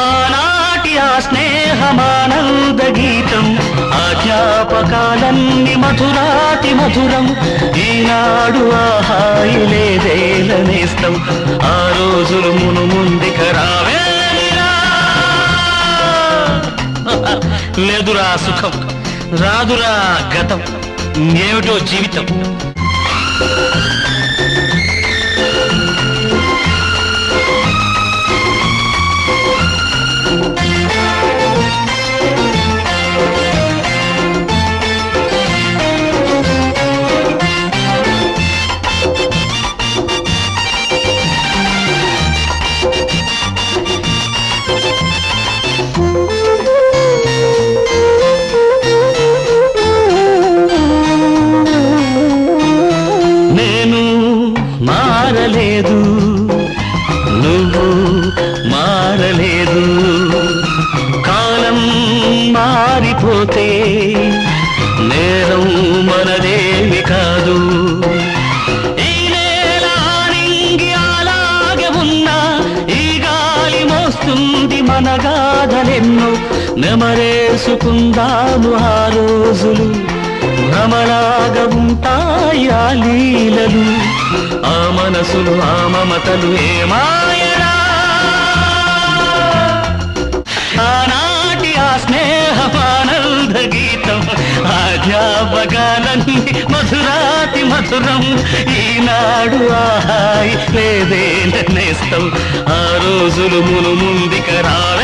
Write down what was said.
ఆనాటి ఆ స్నేహమానంద గీతం, ఆ జ్ఞాపకాలన్నీ మధురాతి మధురం. ఈనాడు ఆ హాయి లేదేలనేస్తం, ఆ రోజులు మును ముందుక రావేరా. లేదురా సుఖం, రాదురా గతం, ఏమిటో జీవితం. మారలేదు, నువ్వు మారలేదు. కాలం మారిపోతే నేరం మనదేమి కాదు. ఈ నేల నింగి అలాగే ఉన్నా, ఈ గాలి మోస్తుంది మన గాథలెన్నో. నెమరేసుకుందాము ఆ రోజులు, భ్రమలాగా ఉంటాయి ఆ లీలలు. ఆ మనసులు ఆ మమతలు ఏమాయరా. ఆనాటి ఆ స్నేహమానంద గీతం, ఆ జ్ఞాపకాలన్నీ మధురాతి మధురం. ఈనాడు ఆ హాయి లేదే నేస్తం, ఆ రోజులు మును ముందుక రావే.